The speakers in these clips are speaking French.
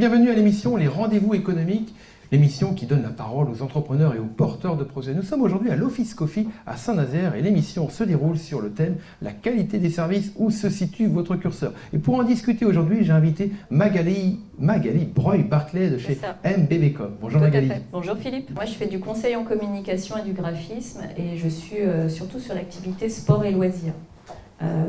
bienvenue à l'émission Les Rendez-vous économiques, l'émission qui donne la parole aux entrepreneurs et aux porteurs de projets. Nous sommes aujourd'hui à l'Office Coffee à Saint-Nazaire et l'émission se déroule sur le thème « La qualité des services, où se situe votre curseur ?» Et pour en discuter aujourd'hui, j'ai invité Magali Breuil-Barclay de chez MBBcom. Bonjour Magali. Bonjour Philippe. Moi je fais du conseil en communication et du graphisme et je suis surtout sur l'activité sport et loisirs.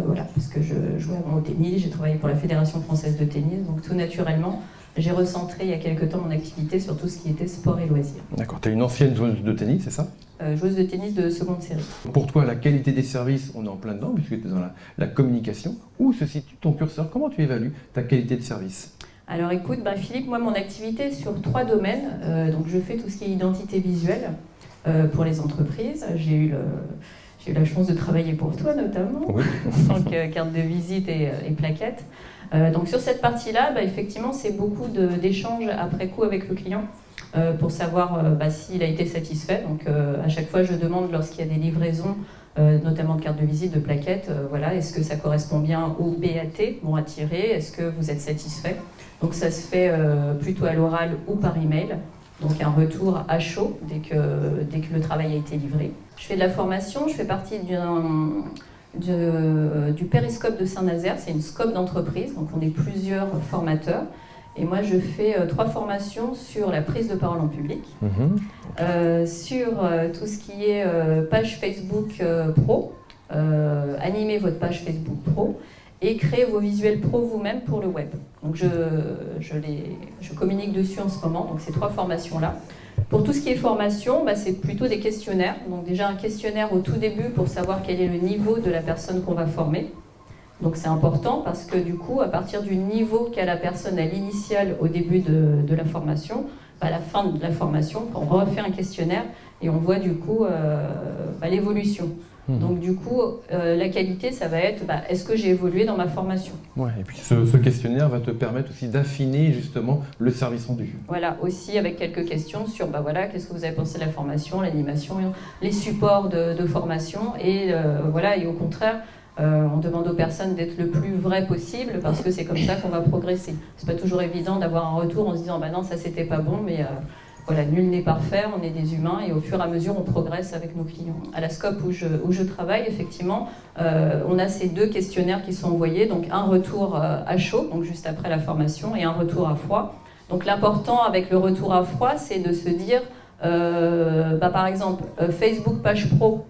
Voilà, parce que je jouais au tennis, j'ai travaillé pour la Fédération française de tennis, donc tout naturellement, j'ai recentré il y a quelque temps mon activité sur tout ce qui était sport et loisirs. D'accord, tu es une ancienne joueuse de tennis, c'est ça? Joueuse de tennis de seconde série. Pour toi, la qualité des services, on est en plein dedans, puisque tu es dans la communication. Où se situe ton curseur? Comment tu évalues ta qualité de service? Alors écoute, Philippe, moi mon activité est sur 3 domaines. Donc je fais tout ce qui est identité visuelle pour les entreprises. J'ai eu la chance de travailler pour toi notamment, oui. En tant que carte de visite et plaquettes. Donc sur cette partie-là, effectivement, c'est beaucoup d'échanges après coup avec le client pour savoir s'il a été satisfait. Donc à chaque fois, je demande lorsqu'il y a des livraisons, notamment de cartes de visite, de plaquettes, est-ce que ça correspond bien au BAT, bon à tirer, est-ce que vous êtes satisfait? Donc ça se fait plutôt à l'oral ou par email. Donc un retour à chaud dès que le travail a été livré. Je fais de la formation, je fais partie du Périscope de Saint-Nazaire, c'est une scope d'entreprise, donc on est plusieurs formateurs. Et moi je fais 3 formations sur la prise de parole en public, sur tout ce qui est page Facebook Pro, animer votre page Facebook Pro, et créer vos visuels pro vous-même pour le web. Donc je communique dessus en ce moment, donc ces 3 formations-là. Pour tout ce qui est formation, c'est plutôt des questionnaires. Donc déjà un questionnaire au tout début pour savoir quel est le niveau de la personne qu'on va former. Donc c'est important parce que du coup, à partir du niveau qu'a la personne à l'initiale au début de la formation, à la fin de la formation, on refait un questionnaire et on voit du coup l'évolution. Donc du coup, la qualité, ça va être est-ce que j'ai évolué dans ma formation? Ouais, et puis ce questionnaire va te permettre aussi d'affiner justement le service rendu. Voilà, aussi avec quelques questions sur qu'est-ce que vous avez pensé de la formation, l'animation, les supports de formation et au contraire, on demande aux personnes d'être le plus vrai possible parce que c'est comme ça qu'on va progresser. C'est pas toujours évident d'avoir un retour en se disant non, ça c'était pas bon, mais nul n'est parfait, on est des humains et au fur et à mesure on progresse avec nos clients. À la scope où je travaille, effectivement, on a ces 2 questionnaires qui sont envoyés, donc un retour à chaud, donc juste après la formation, et un retour à froid. Donc l'important avec le retour à froid, c'est de se dire, par exemple, Facebook page pro.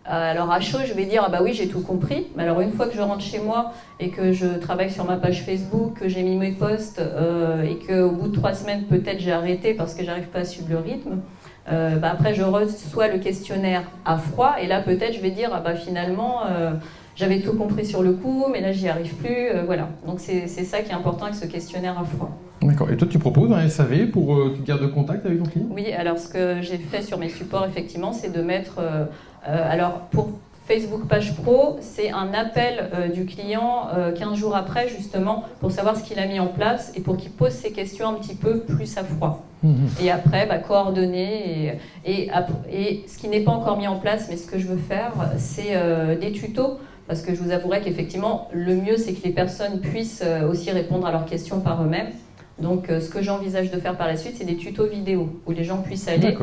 Alors à chaud, je vais dire oui, j'ai tout compris. Mais alors une fois que je rentre chez moi et que je travaille sur ma page Facebook, que j'ai mis mes posts et qu'au bout de 3 semaines peut-être j'ai arrêté parce que j'arrive pas à suivre le rythme, après je reçois le questionnaire à froid et là peut-être je vais dire finalement j'avais tout compris sur le coup, mais là j'y arrive plus. Voilà. Donc c'est ça qui est important avec ce questionnaire à froid. D'accord. Et toi, tu proposes un SAV pour que tu gardes contact avec ton client? Oui, alors ce que j'ai fait sur mes supports, effectivement, c'est de mettre... alors, pour Facebook Page Pro, c'est un appel du client 15 jours après, justement, pour savoir ce qu'il a mis en place et pour qu'il pose ses questions un petit peu plus à froid. Et après, coordonner. Et ce qui n'est pas encore mis en place, mais ce que je veux faire, c'est des tutos. Parce que je vous avouerai qu'effectivement, le mieux, c'est que les personnes puissent aussi répondre à leurs questions par eux-mêmes. Donc, ce que j'envisage de faire par la suite, c'est des tutos vidéo où les gens puissent aller.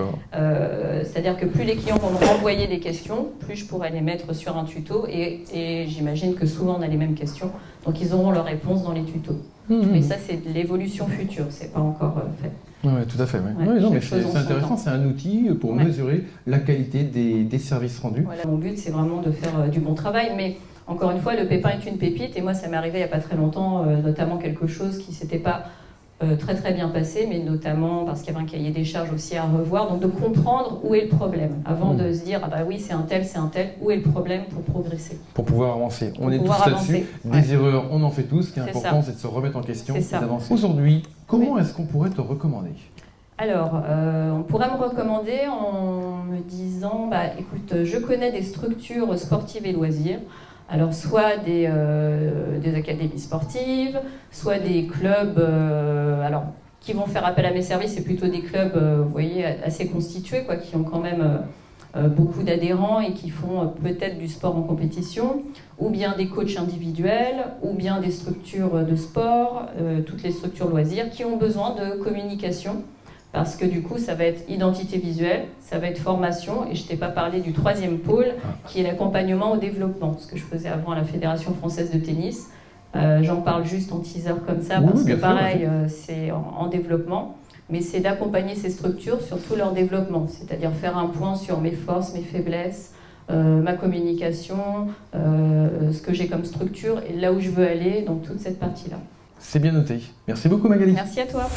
C'est-à-dire que plus les clients vont me renvoyer des questions, plus je pourrai les mettre sur un tuto. Et j'imagine que souvent, on a les mêmes questions. Donc, ils auront leurs réponses dans les tutos. Mais ça, c'est de l'évolution future. C'est pas encore fait. Oui, tout à fait. Mais c'est intéressant. C'est un outil pour mesurer la qualité des services rendus. Voilà, mon but, c'est vraiment de faire du bon travail. Mais encore une fois, le pépin est une pépite. Et moi, ça m'est arrivé il n'y a pas très longtemps, notamment quelque chose qui ne s'était pas très très bien passé, mais notamment parce qu'il y avait un cahier des charges aussi à revoir. Donc de comprendre où est le problème, avant de se dire oui, c'est un tel, où est le problème pour progresser. Pour pouvoir avancer. On est tous là-dessus. Des erreurs, on en fait tous. Ce qui est important, c'est de se remettre en question et d'avancer. Aujourd'hui, comment est-ce qu'on pourrait te recommander? Alors, on pourrait me recommander en me disant, écoute, je connais des structures sportives et loisirs, alors soit des académies sportives, soit des clubs, qui vont faire appel à mes services, c'est plutôt des clubs, vous voyez, assez constitués, qui ont quand même beaucoup d'adhérents et qui font peut-être du sport en compétition, ou bien des coachs individuels, ou bien des structures de sport, toutes les structures loisirs qui ont besoin de communication. Parce que du coup, ça va être identité visuelle, ça va être formation, et je ne t'ai pas parlé du troisième pôle, qui est l'accompagnement au développement, ce que je faisais avant à la Fédération française de tennis. J'en parle juste en teaser comme ça, parce que pareil, c'est en développement, mais c'est d'accompagner ces structures sur tout leur développement, c'est-à-dire faire un point sur mes forces, mes faiblesses, ma communication, ce que j'ai comme structure, et là où je veux aller, dans toute cette partie-là. C'est bien noté. Merci beaucoup Magali. Merci à toi.